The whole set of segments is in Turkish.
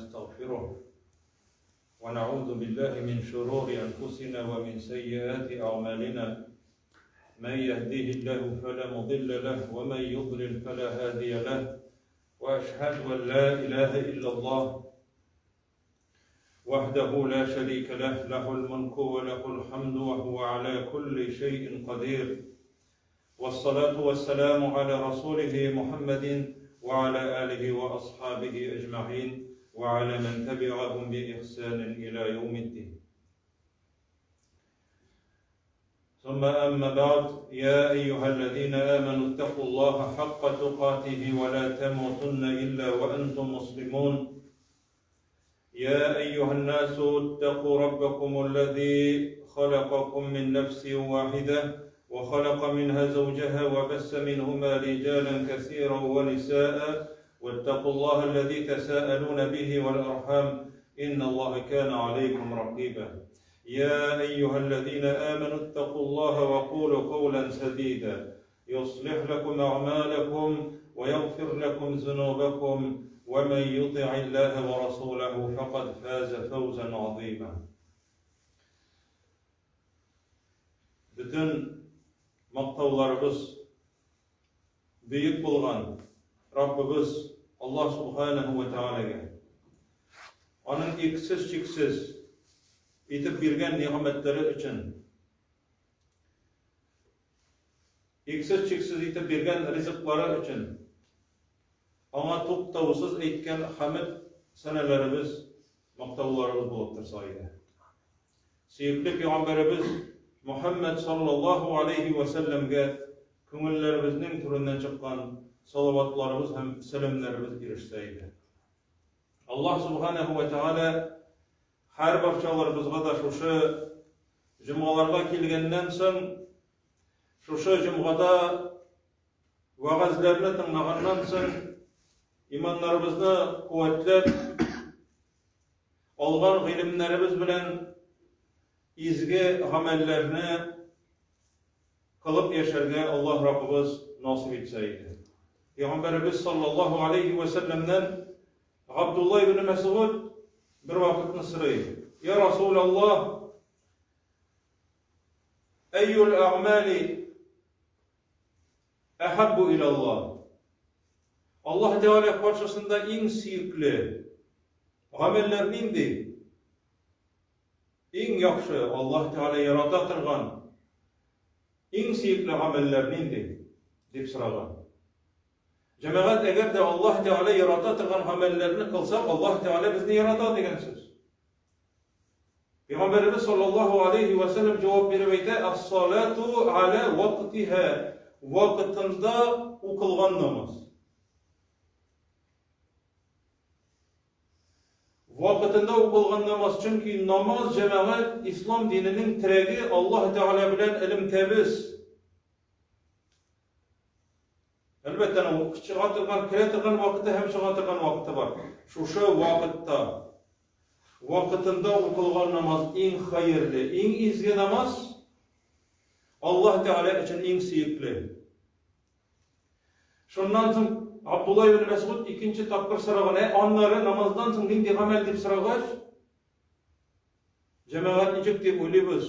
ونستغفره ونعوذ بالله من شرور أنفسنا ومن سيئات أعمالنا من يهديه الله فلا مضل له ومن يضلل فلا هادي له وأشهد أن لا إله إلا الله وحده لا شريك له له الملك وله الحمد وهو على كل شيء قدير والصلاة والسلام على رسوله محمد وعلى آله وأصحابه أجمعين وعلى من تبعهم بإحسان إلى يوم الدين. ثم أما بعد، يا أيها الذين آمنوا اتقوا الله حق تقاته ولا تموتن إلا وأنتم مسلمون. يا أيها الناس اتقوا ربكم الذي خلقكم من نفس واحدة وخلق منها زوجها وبث منهما رجالا كثيرا ونساء واتقوا الله الذي تساءلون به والأرحام إن الله كان عليكم رقيبا. يا أيها الذين آمنوا اتقوا الله وقولوا قولا سديدا يصلح لكم أعمالكم ويغفر لكم ذنوبكم ومن يطع الله ورسوله فقد فاز فوزا عظيما. Bütün maqtavlarımız büyük bulgan Rabbimiz Allah Subhanahu ve Teala'ga onun eksiz çeksiz etip bergen nimetleri için, eksiz çeksiz etip bergen rızıkları için ona to'xtovsiz aytgan hamd sanalarimiz, maqtovlarimiz bo'lib tursa edi. Sevimli Peygamberimiz Muhammed sallallahu aleyhi ve sellem'ge ko'ngillerimizning turidan chiqqan salavatlarımız hem selamlarımız erişseydi. Allah Subhanahu ve Teala her barchalarımızga da şuşu cumgalarga kelgenden so'ng, şuşu cumgada vaazlarni tinglagandan so'ng imanlarımızı kuvvetlep, olgan ilimlerimiz bilen izgi amellerini kılıp yaşarga Allah Rabbimiz nasip etseydi. Peygamberimiz sallallahu aleyhi ve sellem'den Abdullah ibn Mesud bir vakitni sıraydı. Ya Resulallah, eyyul a'mali ahabbu ilallah. Allah Teala karşısında en suyukli ameller neydi? En yaxşı Allah Teala yarata turgan en suyukli ameller neydi? deb so'ragan. Cemaat eğer de Allah Teala yarata turgan amellerini kılsak Allah Teala bizni yarata degan söz. Peygamberimiz sallallahu aleyhi ve sellem cevap berip aytdi: "As-salatu ala vaqtiha." Vaqtında o'qilgan namoz. Vaqtında o'qilgan namoz, chunki namoz cemaat islom dinining tiragi, Allah Teala bilan ilm kabiz. Elbette o çığa turgan, kire turgan vaqtda hem çığa turgan vaqti var. Şuşa vaqtda, vaqtında o'qilgan namoz eng hayırlı, eng izgi namoz, Allah Teala için eng suyukli. Şundan so'ng Abdullah ibn Mesud ikinci tapkır so'ragan, "Anlari namozdan so'ng nendek amel?" deb so'ragach, cemaat nechuk deb o'ylaymiz?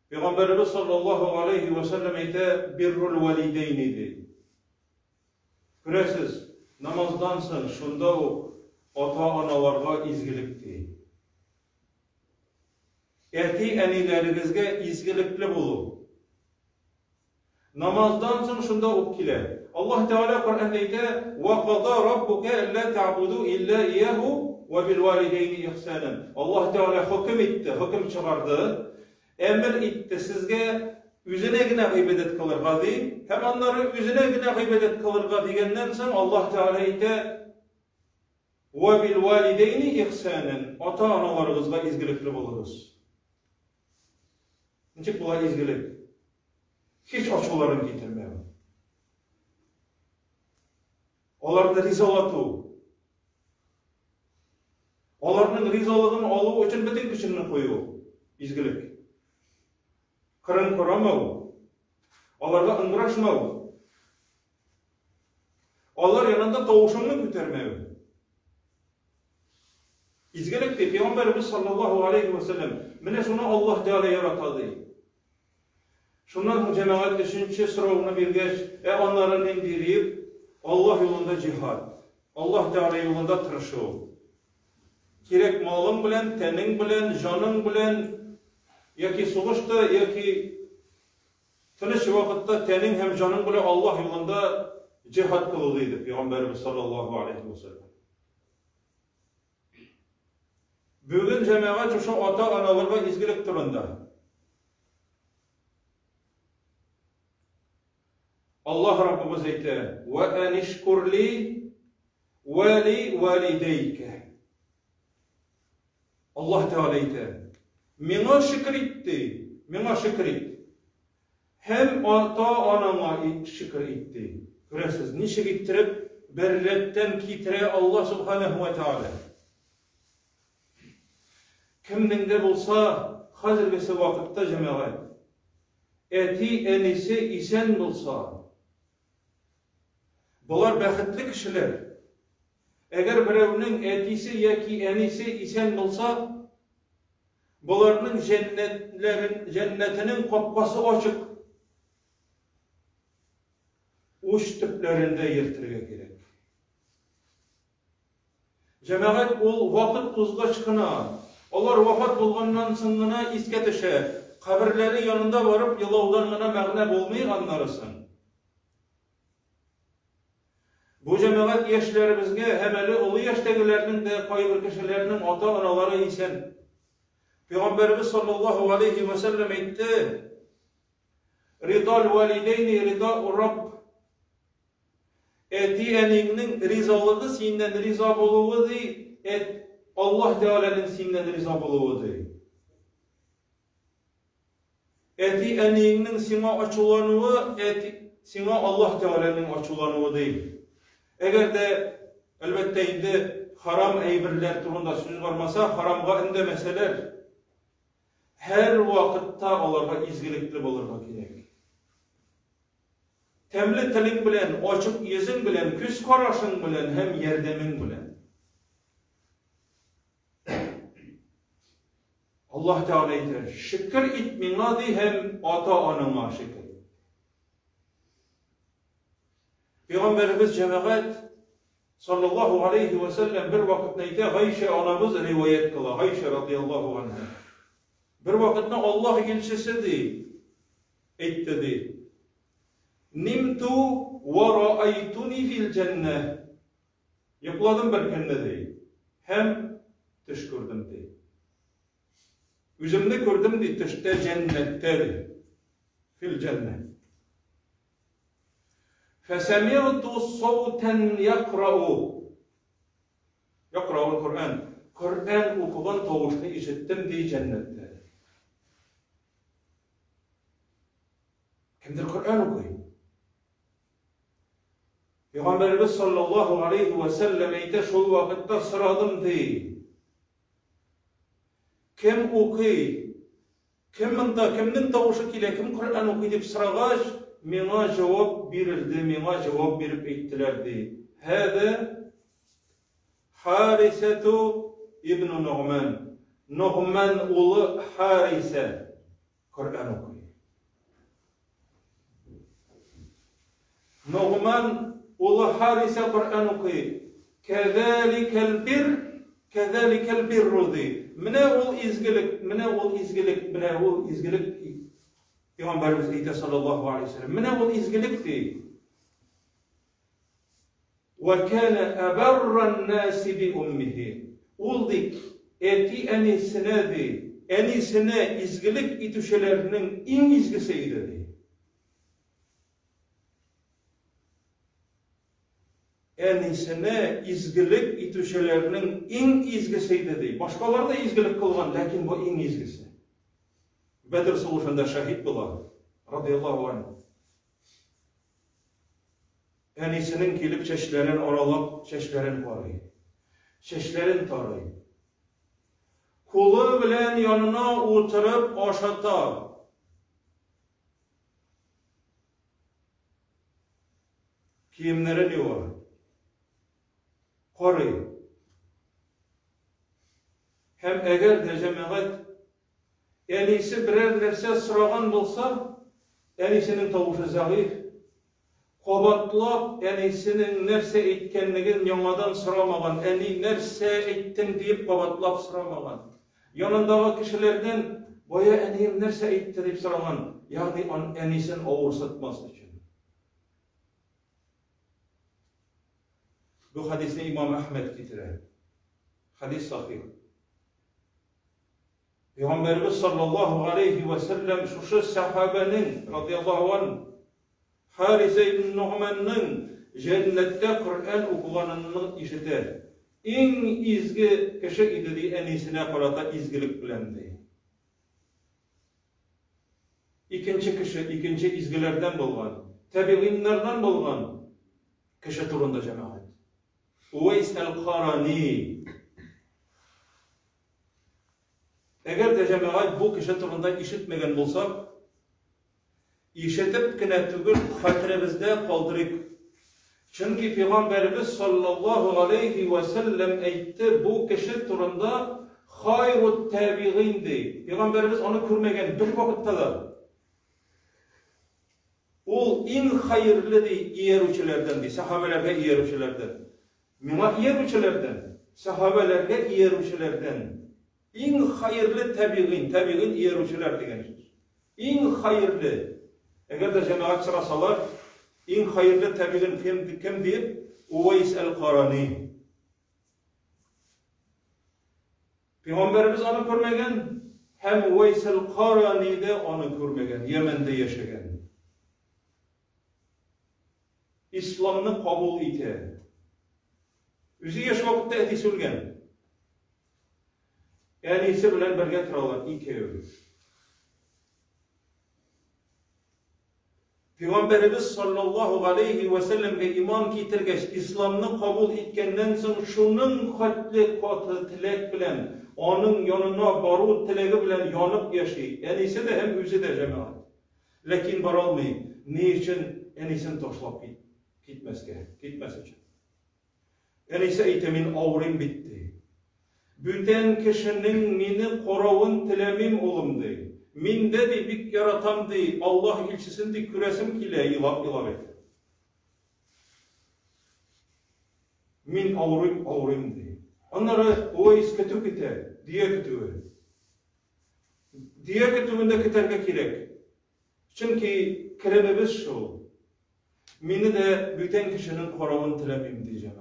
Peygamberimiz sallallahu aleyhi ve sellem aytdi: "Birrul validayni" dedi. Göresiz, namazdan so'ng shunda ota-onalarga izgilikdi. Ati-anilaringizga izgilikli bo'lib. Namazdan so'ng shunda o'qila. Allah Teala Qur'onda aytdi: "Va qada robbuka alla ta'budu illa iyyahu va bil validayni ihsanan." Allah Teala hukm etdi, hukm chiqardi, emir etdi sizga üzünegine ibadet kılırga deyip, hem onları üzünegine ibadet kılırga degenden so'ng Allah Teala aytdi: "Va bil validayni ihsanan." Ota-onalarınızga izgilikli bo'lunuz. Nechuk bular izgilik? Hiç açılarını getirmeyin. Onlarni rizolatu. Onlarning rizolug'ini oluv uchun butun kuchini qo'yib, izgilik. Qirin ko'ramau. Onlarga ingrashmau. Onlar yanında tovushingni ko'tarmau. İzgilik de Peygamberimiz sallallahu aleyhi ve sellem mine şunu Allah Teala yaratadı. Şundan cemaat düşünce sıravını bir geç onların indirip Allah yolunda cihad, Allah Teala yolunda tırışı. Gerek malın bilen, tenin bilen, canın bilen, yaki soğuşta, yaki tınış vakitte tenin hem canın bilen Allah yolunda cihad kılılıydı Peygamberimiz sallallahu aleyhi ve sellem. Bugün cemaat şu ata-analarga izgilik turunda. Allah Rabbimiz aytdı: "Ve enişkur li ve li valideyke." Allah Teala aytdı: "Mena şükür etti, mena şükür et. Hem ata-anama şükür etti." Göresiz, niçin ettirip berretten kitire Allah Subhanahu ve Teala. Kimningde bulsa hazırgısı vakitte cemaat eti enisi isen bulsa bular bəxtli kişiler. Eğer birevinin etisi yaki enisi isen bulsa bularının cennetinin kapkası açık uç tüplerinde yırtırga gerek. Cemaat ol vakit uzga çıkına onlar vafat bulgandan sonra isketişe, kabirleri yanında varıp yılavdan gına məğnə bolmayğanlarısın. Bu cemaat yaşlarımızga hemeli ulu yaştagilerinin de kayıbır kişilerinin ata-anaları isen. Peygamberimiz sallallahu aleyhi ve sellem aytdı: "Ridal valideyni rida'u Rabb." Eti eninin rizalığı senden riza boluğu değil, Allah Teala'nın senden riza boluğu değil. Eti eninin sina açılanığı, sina Allah Teala'nın açılanığı değil. Eğer de elbette indi haram eybirler turunda söz varmasa, haramga indemeseler, her vakitte onlarga izgilikli bulurga gerek. Temli tilin bilen, açık yüzün bilen, küs karaşın bilen, hem yerdemin bilen. Allah Teala eder, şükür etmeyadi hem ata-anama şükür. Peygamberimiz cemaat sallallahu aleyhi ve sellem bir vakit neydi? Ayşe anamız rivayet kıla, Ayşe radıyallahu anha. Bir vakitne Allah elçisi de etti. Nimtu ve ra'aytuni fil cennet. Yakladım bir kende de. Hem tış gördüm de. Üzümde gördüm de tışta cennette de. Fil cennet. Fesemi'tu savten yakra'u. Yakra'u Kur'an. Kur'an okugan tavuşunu işittim de cennette. Kimdir Kur'an okuyor? Peygamberimiz sallallahu aleyhi ve sellem eyte şu vakitte sıradım de. Kim okuyor? Kimnin tavuşu kile? Kim Kur'an okuyor deyip sıragaş? Mena cevap verildi, mena cevap verip ettilerdi. Hâde Harisetu İbn-i Nu'man. Nu'man oğlu Harise Kur'an okuyor. Nu'man oğlu Harise Kur'an okuyor. Kezalikel birru di. Mine ol izgilik. Peygamberimiz eyte sallallahu aleyhi ve sellem. Mine ol izgilikti. Ve kâne eberran nâsi bi ummihi. Oldik eti enisine izgilik itüşelerinin en izgisiydi. Enisine izgilik itüşelerinin en izgisiydi. Başkaları da izgilik kılgan, lakin bu en izgisi. Bedir savaşında şehit bular, radıyallahu anh. Enisinin gelip çeşitlerin oralap, çeşitlerin parayı, çeşitlerin tarayı. Kulu bilen yanına oturup aşatar. Kiyimleri ne var? Parayı. Hem eğer de cemaat enisi birer nerse sıragan bolsa, enisinin tavuşu zayıf. Kobatlap enisinin nerse etkenligin yanadan sıramagan, eni nerse ettin deyip kobatlap sıramagan. Yanındağı kişilerden boya eniyim nerse etti deyip sıragan. Yani enisin oğursatması için. Bu hadisini İmam Ahmed getirir. Hadis sahih. Peygamberimiz sallallahu aleyhi ve sellem şu sahabenin radıyallahu anh Harise ibn Nu'man'ın cennette Kur'an okuganını işiter. En izgi kişi idi en iyisine karata izgilik bilendi. İkinci kişi, ikinci izgilerden bolgan, tabiinlerden bolgan kişi turunda cemaat. Uveys el-Qarani. Eğer de cemaat bu kişi turunda işitmegen bolsak, işitip kine tügül hatırımızda kaldırık. Çünkü Peygamberimiz sallallahu aleyhi ve sellem etti bu kişi turunda hayrut tabi'indi. Peygamberimiz onu görmegen bir vakitte da. O en hayırlı iyerüçülerden, sahabelerge iyerüçülerden. Mina iyerüçülerden, sahabelerge iyerüçülerden. En hayırlı tabi'in iyerüçüler degen söz. En hayırlı. Eğer de cemaat sırasalar, en hayırlı tabi'in kim deyip? Uveys el-Qarani. Peygamberimiz onu görmegen, hem Uveys el-Qarani de onu görmegen, Yemen'de yaşayan. İslam'ını kabul ite. Üzü yaş vakitte edisi ölgen. Yani ise bilen berge turalan iki ölür. Peygamberimiz sallallahu aleyhi ve sellem'e iman getirgeç, İslam'ını kabul etkenden sonra şunun hatli katı tilek bilen, onun yanına barut tilegi bilen yanıp yaşay. Yani ise de hem üzü de cemaat. Lakin baralmayı. Ne için? En iyisini taşlap gitmez için. En iyisi eytemin avrim bitti. Bütün kişinin meni koravun tilemim olum dey. Min de bir yaratam dey. Allah ilçisinde küresim kile ilave. Min avrim dey. Onları o is kötü kite, diye kötü. Diye kötüğünde kiterge kirek. Çünkü kiremimiz şu. Meni de bütün kişinin koravun tilemim diyeceğim.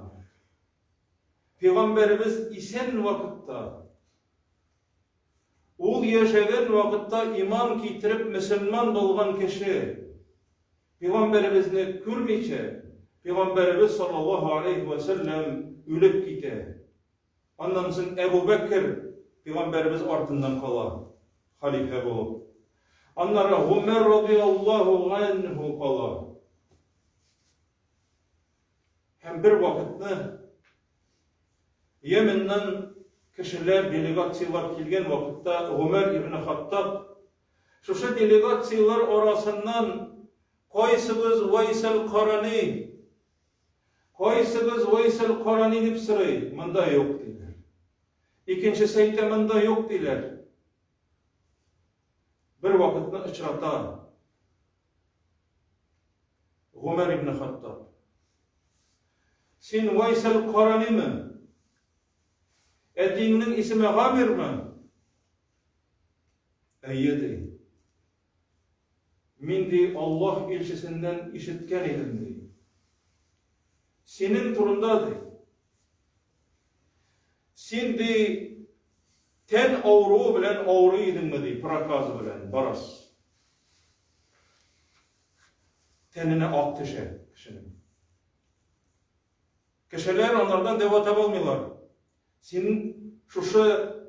Peygamberimiz isen vakitte, ol yaşayan vakitte iman getirip Müslüman olgan kişi, Peygamberimizini görmeyce, Peygamberimiz sallallahu aleyhi ve sellem ölüp gitti. Ondan sonra Ebu Bekir, Peygamberimiz ardından kala, halife olup. Onlara Ömer radıyallahu anhu kala. Hem bir vakitte, Yemen'den kişiler, delegatsiyalar kilgen vakitte Ömer ibn Hattab şu delegatsiyalar arasından koysınız Veysel Qarani koysınız Veysel Qarani deyip sırayı mında yok diler. İkinci seyte mında yok diler. Bir vakitte içrata Ömer ibn Hattab sen Veysel Qarani mi? Edin'nin ismi Gamir mi? Eyyedi. Min de Allah ilçesinden işitken idim de. Senin turundadır. Sen de ten avru bilen avru idin mi de, prakaz bilen, baras. Tenine aktışa kişinin. Kişiler onlardan devata olmuyorlar. Sen şuşu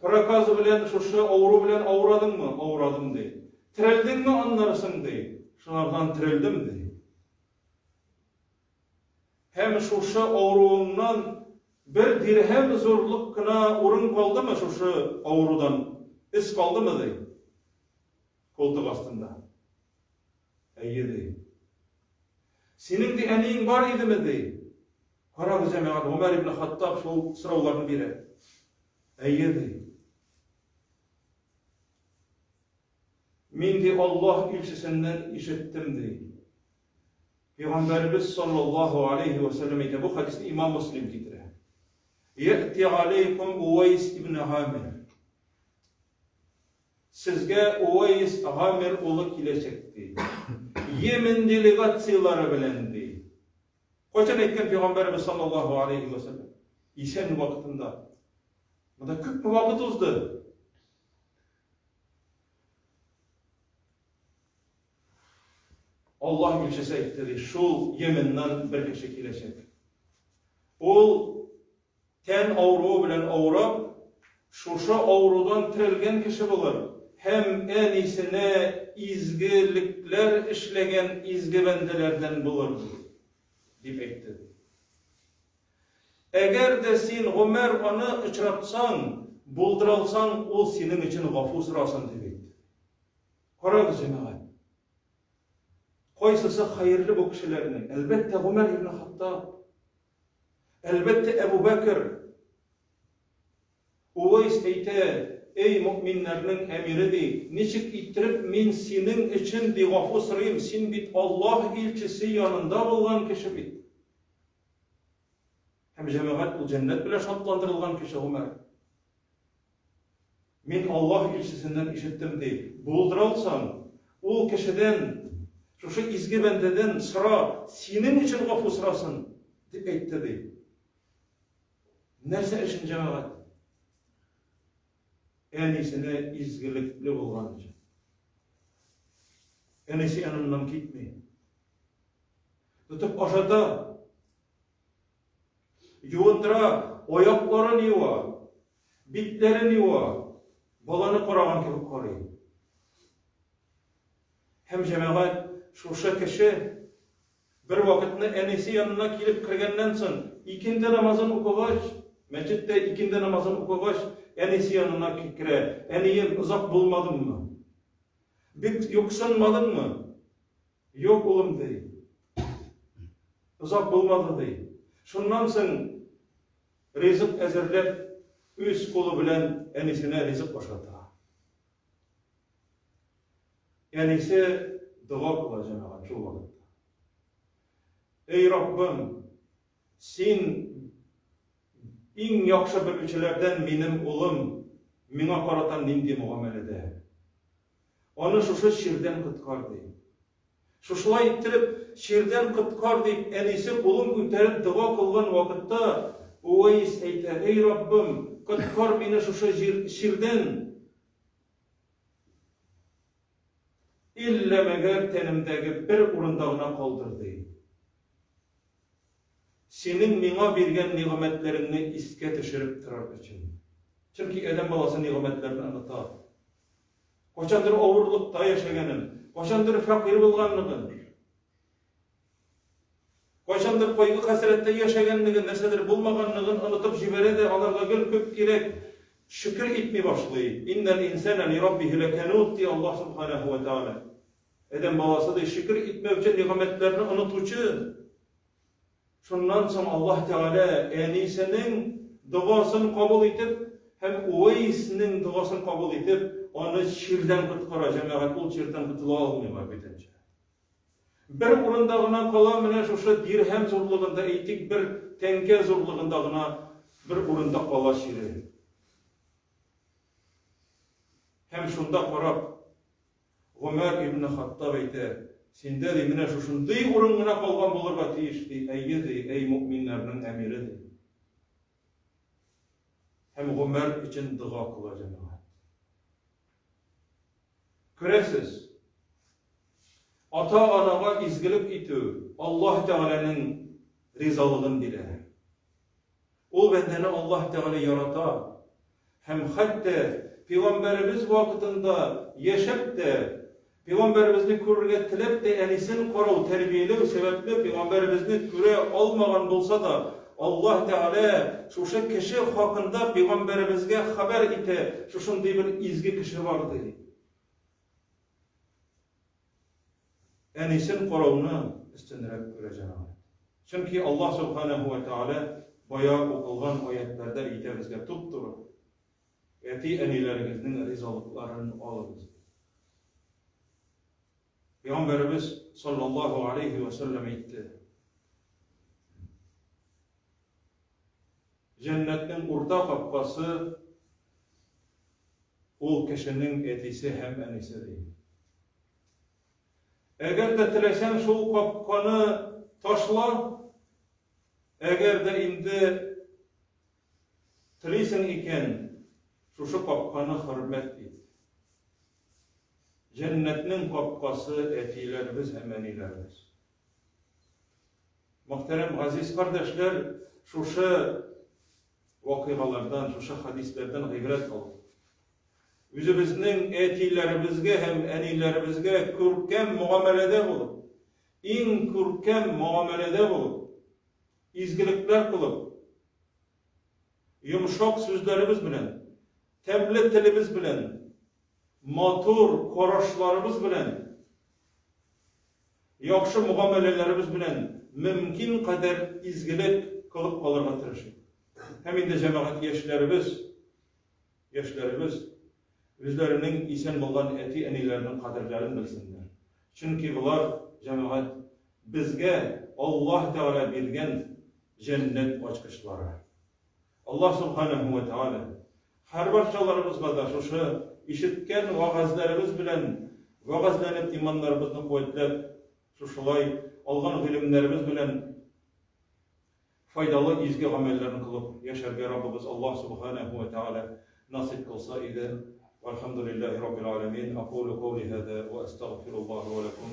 prakazı bilen, şuşu avru bilen avradın mı? Avradım dey. Tireldin mi anlarsın dey. Şunlardan tireldim dey. Hem şuşu avruğundan bir dirhem zorluk kına urun kaldı mı şuşu avrudan? İz kaldı mı dey. Koltuk astında. Eyye dey. Senin de eneğin var idi mi dey. Kara cemaat Ömer ibn Hattab şu sıralarını biri. Eyyedi. Min de Allah ilçisinden işittim deydi. Peygamberimiz sallallahu aleyhi ve sellem ise bu hadisi İmam Müslim getiriyor. Ye'ti aleykum Uveys ibn Amir. Sizge Uveys Amir oğlu kilecekti. Yemen delegatsiyaları bilendi. Koçan etken Peygamberimiz sallallahu aleyhi ve sellem. İsen vaktında. Bu da köp vakit uzdu. Allah ilçesi ettirdi. Şu Yemen'den bir kişi kilecek. Ol ten avruğu bilen avrap, şuşa avrudan tirilgen kişi bulur. Hem en iyisine izgilikler işlegen izgi bendelerden bulur. Deyip etti. Eğer de sen Ömer onu uçratsan, bulduralsan, o senin için gafur sırasın deyip etti. Korağı cemaat. Koysası hayırlı bu kişilerini. Elbette Ömer İbn Hattab. Elbette Ebu Bekir. Uveys eyte, ey müminlerinin emiri dey, niçik ittirip min senin için de gafur sırayım, sen bit Allah ilçisi yanında olan kişi bit. Hem cemaat bu cennet bile şartlandırılgan kişi Ömer. Min Allah ilçisinden işittim dey. Bulduralsan, o kişiden, şu izgi bendeden sıra, senin için gafur sırasın, deyip eytti dey. Nerse için cemaat? En iyisine izgilikli olgan için. En iyisi yanından gitmeyin. Tutup aşağıda, yuvandıra, oyakların yuva, bitlerin yuva, balanı koragan gibi koruyun. Hem cemaat, şu kişi, bir vakitini en iyisi yanına gelip kirgenden son, ikindi namazın okugaç, mescitte ikindi namazın okugaç, en iyisi yanına kire, en iyi uzak bulmadın mı? Bit yoksanmadın mı? Yok oğlum değil. Uzak bulmadı değil. Şundan son rızık ezerler, üst kolu bilen en iyisine rızık başladı. En iyisi dua kılacağına şu vakitte. Ey Rabbim, sen en yakşı bir üçlerden benim oğlum, mina karatan nindi muamelede. Onu şuşu şirden kıtkar deyip. Şuşula ittirip şirden kıtkar deyip en iyisi oğlum üterip dua kılgan vakitte Uveys eyter, ey Rabbim, kıtkar beni şuşu şirden illemeger tenimdeki bir urundağına kaldırdı. Senin mina bergen nimetlerini iske düşürüp turar için. Çünkü Edem balası nimetlerini anlatar. Koçandır avurlukta yaşayanın, koçandır fakir bulganlığın, koçandır koygu hasrette yaşayanlığın, nesedir bulmaganlığın anlatıp jiberede alarga gül köp gerek şükür etmeye başlayıp. İnnel insana li rabbihi lekenut diye Allah subhanahu ve teala. Edem balası da şükür etmek için nimetlerini anlatıcı. Şundan sonra Allah Teala en iyisinin duasını kabul edip, hem Uveys'nin duasını kabul edip, onu şirden kıtkara, cemaat ol şirden kıtıla almıyor bitince. Bir urundağına kalamına şu dirhem zorluğunda eğitik bir tenke zorluğundağına bir urundağ kala şiri. Hem şunda korap, Ömer İbn Hattab eyter, sende de mine şuşunday urununa kalgan bulurga tiyişti, ey müminlerinin emiridir. Hem Ömer için dua kılacağım. Göresiz, ata anama izgilik itiyor, Allah Teala'nın rizalığını diler. O bendeni Allah Teala yaratar. Hem hatta Peygamberimiz vakitinde yaşayıp da Peygamberimizni körüge tilep de enisin korav terbiyeli sebepli Peygamberimizni köre almagan bolsa da Allah Teala şuşa kişi hakkında Peygamberimizge haber ite şuşunday bir izgi kişi vardı. Enisin koravını üstünlerek göreceğim. Çünkü Allah Subhanahu ve Teala bayağı okulan ayetlerde ite bizge tutturur. Eti enilerimizin rizalıklarını alırız. Peygamberimiz sallallahu aleyhi ve sellem aytdı. Cennetin orta kapkası o kişinin etisi hem enisi değil. Eğer de tilesen şu kapkanı taşla, eğer de indi tilisen iken şu kapkanı hürmet et. Cennetin kapkası etilerimiz hem enilerimiz. Muhterem aziz kardeşler, şu vakıgalardan, şu hadislerden gıybret alın. Üzümüzün etilerimizge hem enilerimizge kürkem muamelede bulup, in kürkem muamelede bulup, izgilikler kılıp, yumuşak sözlerimiz bilen, tebliğ dilimiz bilen, matur koraşlarımız bilen, yakşı muamelelerimiz bilen, mümkün kadar izgilik kılıp alırga tırışık. Hem de cemaat yaşlarımız, üzlerinin isen olan eti enilerinin kaderlerini bilsinler. Çünkü bunlar cemaat bizge Allah Teala bilgen cennet açkışları. Allah Subhanahu ve Teala her barçalarımızga da şu işitken vaazlarımız bilen vaazlanıp imanlarımızı kuvvetlep şulay algan ilimlerimiz bilen faydalı izgi amellerini kılıp yaşarga Rabbimiz Allah Subhanahu ve Teala nasip kılsa idi. Velhamdülillahi Rabbil alemin. Aqulu qawli hada ve estağfirullah ve lekum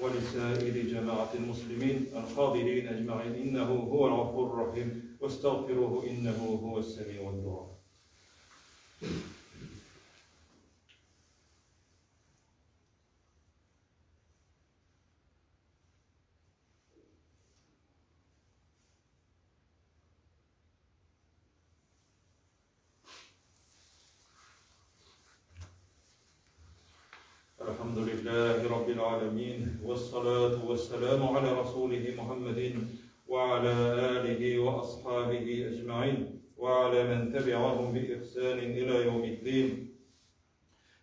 ve lisairi cemaatil muslimin el-hadirin ecma'in innehu huvel gafurur rahim ve estağfiruhu innehu huves semi'ud du'a. Elhamdülillahi Rabbil alemin. Vessalatu vesselamu ala Resulih Muhammedin ve ala alihi ve ashabihi ecma'in ve ala men tebi'ahum bi ihsanin ila yevmiddin.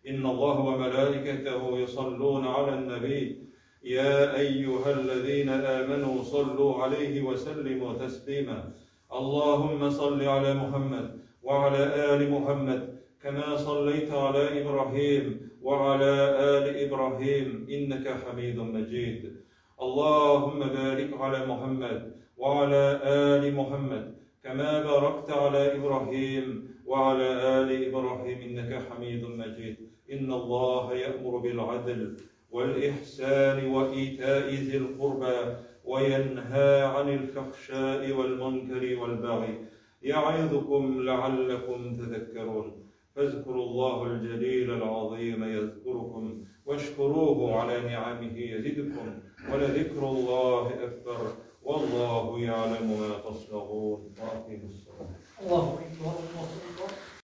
İnna Allah ve melâiketehu yusallûne alen nebî. Ya eyyühellezîne âmenû sallû aleyhi ve sellimû teslîmâ. Allahümme salli ala Muhammed ve ala ali Muhammed. كما صليت على إبراهيم وعلى آل إبراهيم إنك حميد مجيد اللهم بارك على محمد وعلى آل محمد كما باركت على إبراهيم وعلى آل إبراهيم إنك حميد مجيد إن الله يأمر بالعدل والإحسان وإيتاء ذي القربى وينهى عن الفحشاء والمنكر والبغي يعظكم لعلكم تذكرون فاذكروا الله الجليل العظيم يذكركم واشكروه على نعمه يزدكم ولذكر الله أكبر والله يعلم ما تصنعون وأقيموا الصلاة